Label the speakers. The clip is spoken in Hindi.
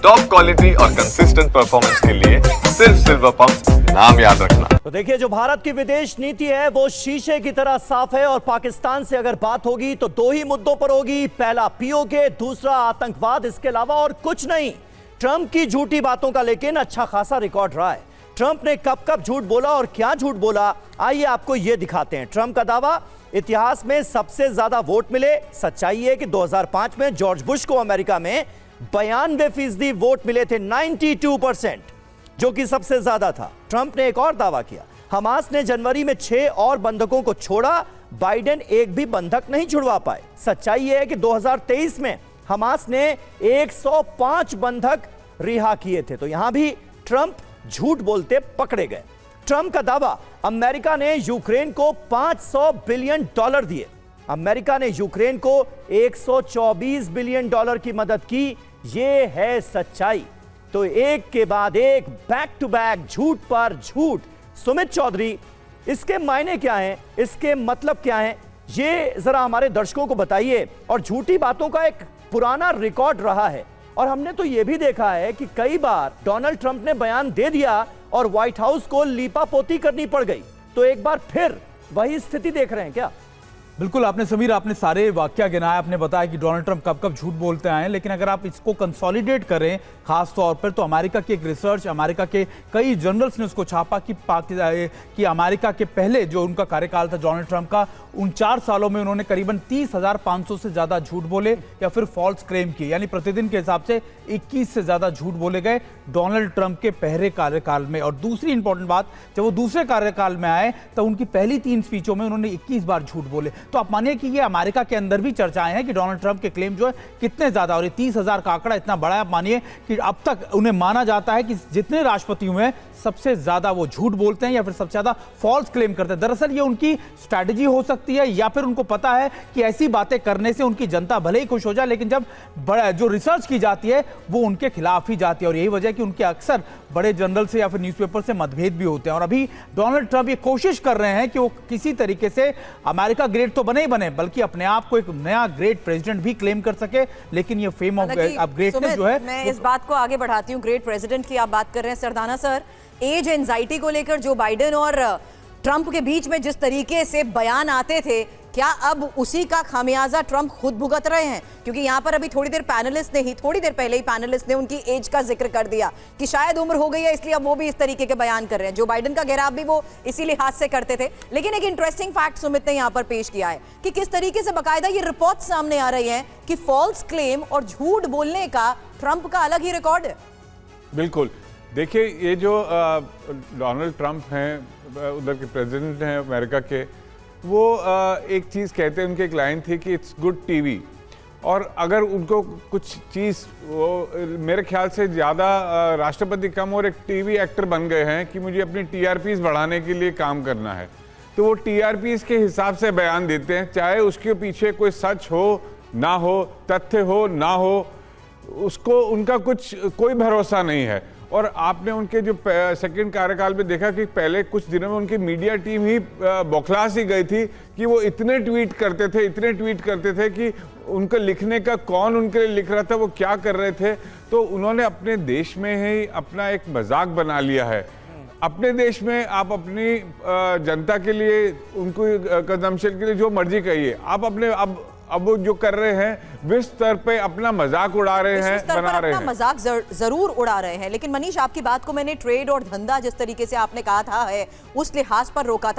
Speaker 1: टॉप क्वालिटी और कंसिस्टेंट परफॉर्मेंस के लिए सिर्फ सिल्वर पंप नाम याद रखना।
Speaker 2: तो देखिए, जो भारत की विदेश नीति है वो शीशे की तरह साफ है और पाकिस्तान से अगर बात होगी तो दो ही मुद्दों पर होगी, पहला पीओके, दूसरा आतंकवाद, इसके अलावा और कुछ नहीं। ट्रंप की झूठी बातों का लेकिन अच्छा खासा रिकॉर्ड रहा है। ट्रंप ने कब कब झूठ बोला और क्या झूठ बोला, आइए आपको यह दिखाते हैं। ट्रंप का दावा, इतिहास में सबसे ज्यादा वोट मिले। सच्चाई है कि 2005 में जॉर्ज बुश को अमेरिका में 92% वोट मिले थे, 92%, जो कि सबसे ज्यादा था। ट्रंप ने एक और दावा किया, हमास ने जनवरी में 6 और बंधकों को छोड़ा, बाइडेन एक भी बंधक नहीं छुड़वा पाए। सच्चाई है कि 2023 में हमास ने 105 बंधक रिहा किए थे। तो यहां भी ट्रंप झूठ बोलते पकड़े गए। ट्रंप का दावा, अमेरिका ने यूक्रेन को $500 बिलियन दिए। अमेरिका ने यूक्रेन को 124 बिलियन डॉलर की मदद की। यह है सच्चाई। तो एक के बाद एक, बैक टू बैक, झूठ पर झूठ। सुमित चौधरी, इसके मायने क्या हैं, इसके मतलब क्या हैं, ये जरा हमारे दर्शकों को बताइए। और झूठी बातों का एक पुराना रिकॉर्ड रहा है और हमने तो यह भी देखा है कि कई बार डोनाल्ड ट्रंप ने बयान दे दिया और व्हाइट हाउस को लीपापोती करनी पड़ गई। तो एक बार फिर वही स्थिति देख रहे हैं क्या?
Speaker 3: बिल्कुल, आपने समीर, आपने सारे वाक्य गिनाए, आपने बताया कि डोनाल्ड ट्रंप कब कब झूठ बोलते आए हैं। लेकिन अगर आप इसको कंसोलिडेट करें खास तौर पर, तो अमेरिका की एक रिसर्च, अमेरिका के कई जर्नल्स ने उसको छापा कि अमेरिका के पहले जो उनका कार्यकाल था डोनाल्ड ट्रंप का, उन 4 सालों में उन्होंने करीबन 30,500 से ज्यादा झूठ बोले या फिर फॉल्स क्लेम किए, यानी प्रतिदिन के हिसाब से 21 से ज्यादा झूठ बोले गए डोनाल्ड ट्रंप के पहले कार्यकाल में। और दूसरी इंपॉर्टेंट बात, जब वो दूसरे कार्यकाल में आए तो उनकी पहली 3 स्पीचों में उन्होंने 21 बार झूठ बोले। तो आप मानिए कि ये अमेरिका के अंदर भी चर्चाएं हैं कि डोनाल्ड ट्रंप के क्लेम जो है कितने ज्यादा, और ये 30,000 का आंकड़ा इतना बड़ा है। आप मानिए कि अब तक उन्हें माना जाता है कि जितने राष्ट्रपति हुए हैं सबसे ज्यादा वो झूठ बोलते हैं या फिर सबसे ज्यादा फॉल्स क्लेम करते हैं। दरअसल ये उनकी स्ट्रैटेजी हो सकती है या फिर उनको पता है कि ऐसी बातें करने से उनकी जनता भले ही खुश हो जाए, लेकिन जब बड़ा जो रिसर्च की जाती है वो उनके खिलाफ ही जाती है। और यही वजह है कि उनके अक्सर बड़े जर्नल से या फिर न्यूज़पेपर से मतभेद भी होते हैं। और अभी डोनाल्ड ट्रंप ये कोशिश कर रहे हैं कि वो किसी तरीके से अमेरिका ग्रेट तो बने ही बने, बल्कि अपने आप को एक नया ग्रेट प्रेसिडेंट भी क्लेम कर सके। लेकिन ये फेम ऑफ ग्रेटनेस जो है,
Speaker 4: मैं इस बात को आगे बढ़ाती हूँ। ग्रेट प्रेसिडेंट की आप बात कर रहे हैं सरदाना सर, एज एंजाइटी को लेकर जो बाइडेन और ट्रंप के बीच में जिस तरीके से बयान आते थे, क्या अब उसी का खामियाजा ट्रंप खुद भुगत रहे हैं? क्योंकि यहां पर अभी थोड़ी देर पहले ही पैनलिस्ट ने उनकी एज का जिक्र कर दिया कि शायद उम्र हो गई है, इसलिए अब वो भी इस तरीके के बयान कर रहे हैं। जो बाइडेन का घेराव भी वो इसी लिहाज से करते थे। लेकिन एक इंटरेस्टिंग फैक्ट सुमित ने यहां पर पेश किया है कि किस तरीके से बाकायदा ये रिपोर्ट सामने आ रही है कि फॉल्स क्लेम और झूठ बोलने का ट्रंप का अलग ही रिकॉर्ड है।
Speaker 5: बिल्कुल, देखिए, ये जो डोनाल्ड ट्रंप हैं, उधर के प्रेसिडेंट हैं अमेरिका के, वो एक चीज़ कहते हैं, उनकी एक लाइन थी कि इट्स गुड टीवी। और अगर उनको कुछ चीज़, वो मेरे ख्याल से ज़्यादा राष्ट्रपति कम और एक टीवी एक्टर बन गए हैं कि मुझे अपनी टीआरपीज़ बढ़ाने के लिए काम करना है, तो वो टीआरपीज़ के हिसाब से बयान देते हैं, चाहे उसके पीछे कोई सच हो ना हो, तथ्य हो ना हो, उसको उनका कोई भरोसा नहीं है। और आपने उनके जो सेकंड कार्यकाल में देखा कि पहले कुछ दिनों में उनकी मीडिया टीम ही बौखला सी गई थी कि वो इतने ट्वीट करते थे कि उनका लिखने का कौन उनके लिए लिख रहा था, वो क्या कर रहे थे। तो उन्होंने अपने देश में ही अपना एक मजाक बना लिया है। अपने देश में आप अपनी जनता के लिए, उनको कंजम्पशन के लिए जो मर्जी कहिए, आप अपने अब वो जो कर रहे हैं विश्व स्तर पे अपना मजाक उड़ा रहे हैं, बना रहे हैं।
Speaker 4: मजाक जरूर उड़ा रहे हैं। लेकिन मनीष, आपकी बात को मैंने ट्रेड और धंधा जिस तरीके से आपने कहा था है उस लिहाज पर रोका था।